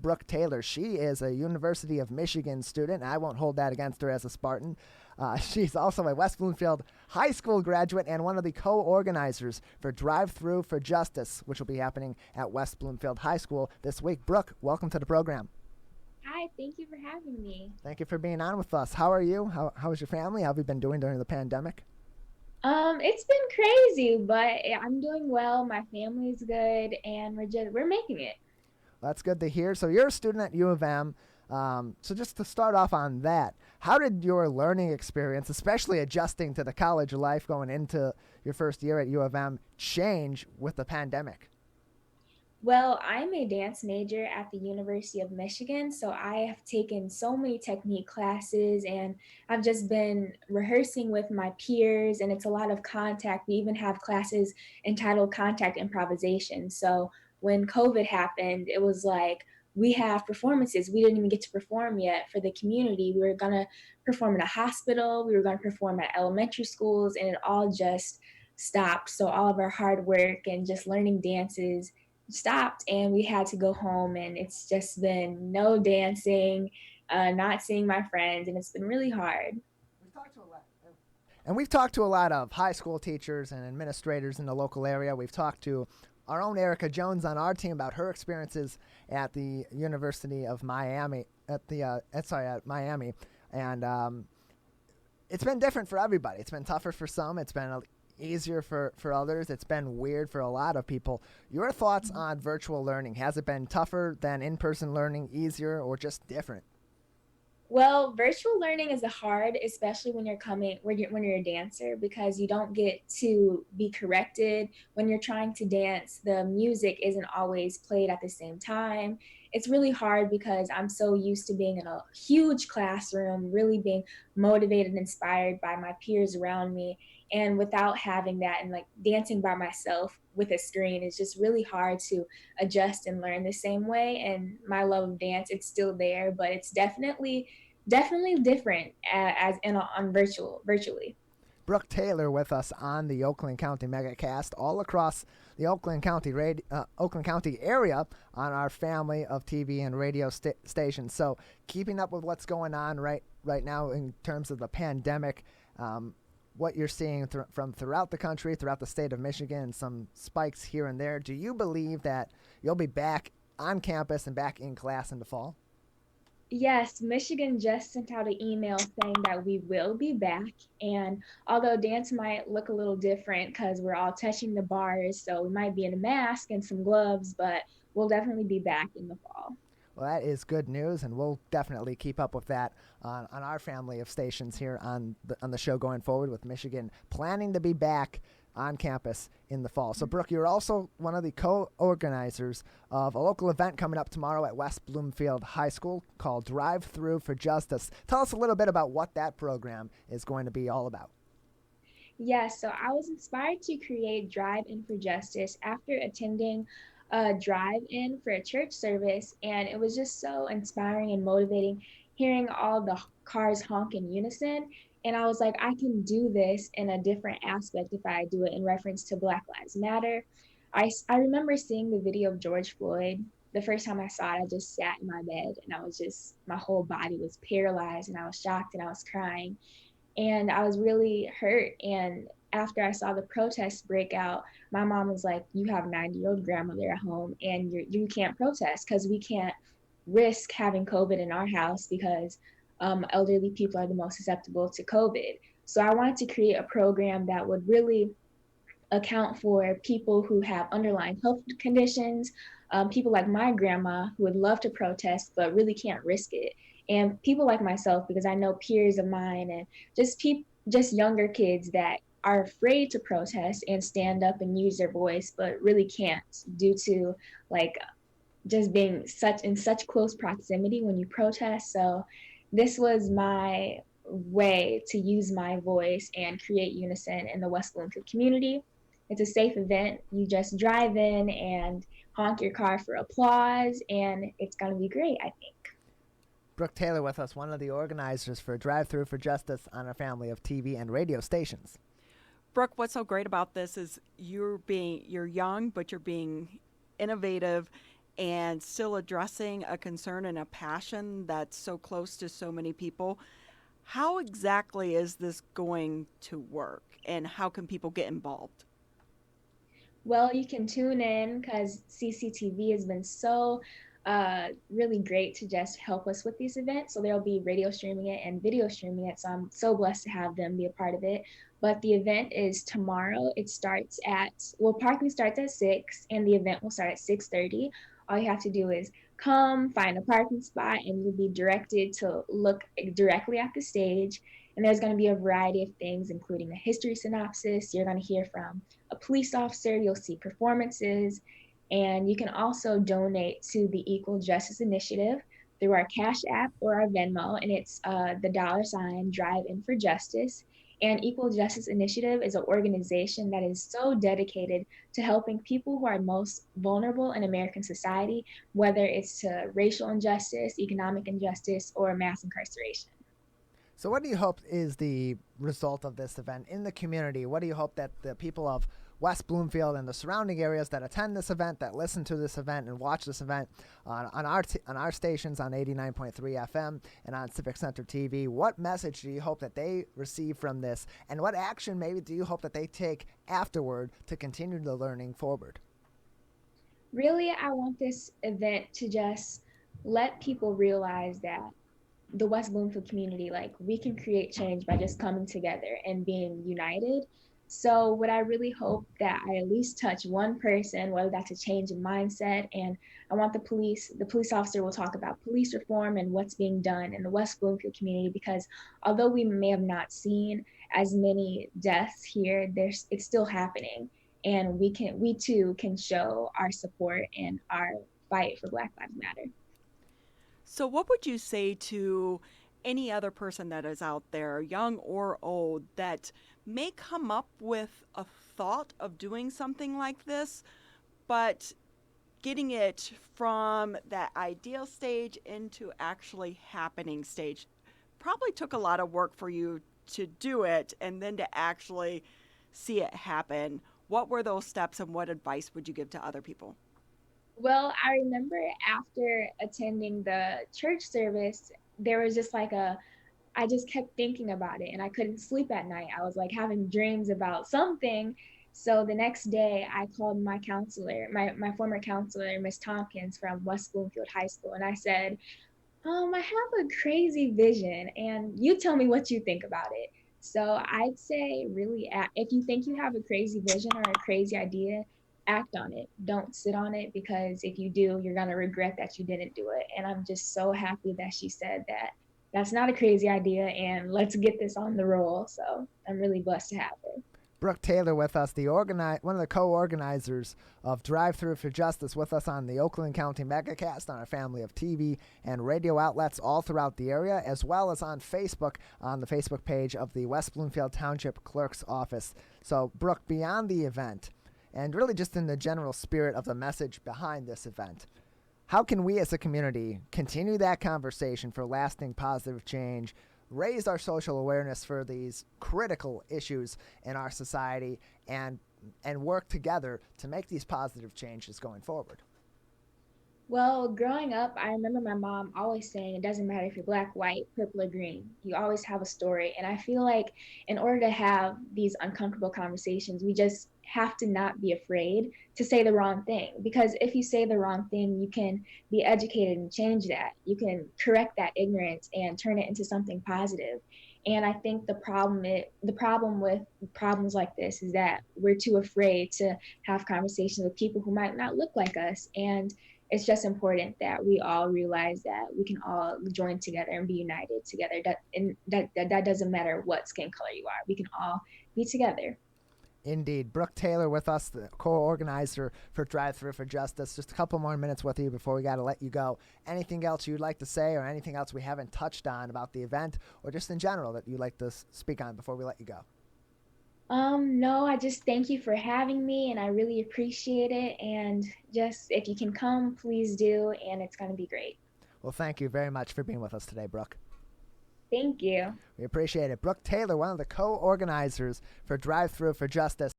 Brooke Taylor. She is a University of Michigan student. I won't hold that against her as a Spartan. She's also a West Bloomfield High School graduate and one of the co-organizers for Drive Through for Justice, which will be happening at West Bloomfield High School this week. Brooke, welcome to the program. Hi, thank you for having me. Thank you for being on with us. How are you? How is your family? How have you been doing during the pandemic? It's been crazy, but I'm doing well. My family's good, and we're making it. That's good to hear. So you're a student at U of M. So just to start off on that, how did your learning experience, especially adjusting to the college life going into your first year at U of M, change with the pandemic? Well, I'm a dance major at the University of Michigan, so I have taken so many technique classes and I've just been rehearsing with my peers, and it's a lot of contact. We even have classes entitled Contact Improvisation. So when COVID happened, it was like we have performances. We didn't even get to perform yet for the community. We were going to perform in a hospital, we were going to perform at elementary schools, and it all just stopped. So all of our hard work and just learning dances stopped, and we had to go home, and it's just been no dancing, not seeing my friends, and it's been really hard. We've talked to a lot. And we've talked to a lot of high school teachers and administrators in the local area. We've talked to our own Erica Jones on our team about her experiences at the University of Miami, at Miami, and it's been different for everybody. It's been tougher for some. It's been easier for others. It's been weird for a lot of people. Your thoughts on virtual learning? Has it been tougher than in-person learning, easier, or just different? Well, virtual learning is hard, especially when you're a dancer, because you don't get to be corrected when you're trying to dance. The music isn't always played at the same time. It's really hard because I'm so used to being in a huge classroom, really being motivated and inspired by my peers around me. And without having that and like dancing by myself with a screen, it's just really hard to adjust and learn the same way. And my love of dance, it's still there, but it's definitely different on virtually. Brooke Taylor with us on the Oakland County MegaCast, all across the Oakland County area on our family of TV and radio stations. So, keeping up with what's going on right now in terms of the pandemic, what you're seeing from throughout the country, throughout the state of Michigan, some spikes here and there. Do you believe that you'll be back on campus and back in class in the fall? Yes, Michigan just sent out an email saying that we will be back. And although dance might look a little different because we're all touching the bars, so we might be in a mask and some gloves, but we'll definitely be back in the fall. Well, that is good news, and we'll definitely keep up with that on our family of stations here on the show going forward, with Michigan planning to be back on campus in the fall. So, Brooke, you're also one of the co-organizers of a local event coming up tomorrow at West Bloomfield High School called Drive Through for Justice. Tell us a little bit about what that program is going to be all about. Yes, so I was inspired to create Drive In for Justice after attending a drive in for a church service, and it was just so inspiring and motivating hearing all the cars honk in unison. And I was like, I can do this in a different aspect if I do it in reference to Black Lives Matter. I remember seeing the video of George Floyd. The first time I saw it, I just sat in my bed and my whole body was paralyzed, and I was shocked and I was crying. And I was really hurt. And after I saw the protests break out, my mom was like, "You have a 90-year-old grandmother at home, and you can't protest because we can't risk having COVID in our house because elderly people are the most susceptible to COVID." So I wanted to create a program that would really account for people who have underlying health conditions, people like my grandma who would love to protest but really can't risk it, and people like myself, because I know peers of mine and just younger kids that are afraid to protest and stand up and use their voice but really can't due to like just being such close proximity when you protest. So this was my way to use my voice and create unison in the West Bloomfield community. It's a safe event. You just drive in and honk your car for applause, and it's going to be great, I think. Brooke Taylor with us, one of the organizers for Drive Through for Justice on our family of TV and radio stations. Brooke, what's so great about this is you're young, but you're being innovative and still addressing a concern and a passion that's so close to so many people. How exactly is this going to work, and how can people get involved? Well, you can tune in because CCTV has been so really great to just help us with these events. So there'll be radio streaming it and video streaming it. So I'm so blessed to have them be a part of it. But the event is tomorrow. It starts at parking starts at 6, and the event will start at 6:30. All you have to do is come, find a parking spot, and you'll be directed to look directly at the stage. And there's going to be a variety of things, including a history synopsis. You're going to hear from a police officer, you'll see performances, and you can also donate to the Equal Justice Initiative through our Cash App or our Venmo, and it's the $ Drive In for Justice. And Equal Justice Initiative is an organization that is so dedicated to helping people who are most vulnerable in American society, whether it's to racial injustice, economic injustice, or mass incarceration. So what do you hope is the result of this event in the community? What do you hope that the people of West Bloomfield and the surrounding areas that attend this event, that listen to this event and watch this event on our stations on 89.3 FM and on Civic Center TV, what message do you hope that they receive from this, and what action maybe do you hope that they take afterward to continue the learning forward? Really, I want this event to just let people realize that the West Bloomfield community, like, we can create change by just coming together and being united. So what I really hope that I at least touch one person, whether that's a change in mindset. And I want the police officer will talk about police reform and what's being done in the West Bloomfield community, because although we may have not seen as many deaths here, it's still happening. And we too can show our support and our fight for Black Lives Matter. So, what would you say to any other person that is out there, young or old, that may come up with a thought of doing something like this, but getting it from that ideal stage into actually happening stage probably took a lot of work for you to do it and then to actually see it happen? What were those steps, and what advice would you give to other people? Well, I remember after attending the church service, there was just I just kept thinking about it and I couldn't sleep at night. I was like having dreams about something. So the next day, I called my counselor, my former counselor, Miss Tompkins from West Bloomfield High School, and I said, I have a crazy vision, and you tell me what you think about it. So I'd say, really, if you think you have a crazy vision or a crazy idea, act on it. Don't sit on it, because if you do, you're going to regret that you didn't do it. And I'm just so happy that she said that that's not a crazy idea and let's get this on the roll. So I'm really blessed to have her. Brooke Taylor with us, one of the co-organizers of Drive Through for Justice, with us on the Oakland County Megacast, on our family of TV and radio outlets all throughout the area, as well as on Facebook, on the Facebook page of the West Bloomfield Township Clerk's Office. So, Brooke, beyond the event, and really just in the general spirit of the message behind this event, how can we as a community continue that conversation for lasting positive change, raise our social awareness for these critical issues in our society, and work together to make these positive changes going forward? Well, growing up, I remember my mom always saying it doesn't matter if you're black, white, purple, or green. You always have a story. And I feel like in order to have these uncomfortable conversations, we just have to not be afraid to say the wrong thing. Because if you say the wrong thing, you can be educated and change that. You can correct that ignorance and turn it into something positive. And I think the problem with problems like this is that we're too afraid to have conversations with people who might not look like us. And it's just important that we all realize that we can all join together and be united together. That doesn't matter what skin color you are. We can all be together. Indeed. Brooke Taylor with us, the co-organizer for Drive Through for Justice. Just a couple more minutes with you before we got to let you go. Anything else you'd like to say, or anything else we haven't touched on about the event, or just in general that you'd like to speak on before we let you go? No, I just thank you for having me, and I really appreciate it. And just, if you can come, please do, and it's going to be great. Well, thank you very much for being with us today, Brooke. Thank you. We appreciate it. Brooke Taylor, one of the co-organizers for Drive Through for Justice.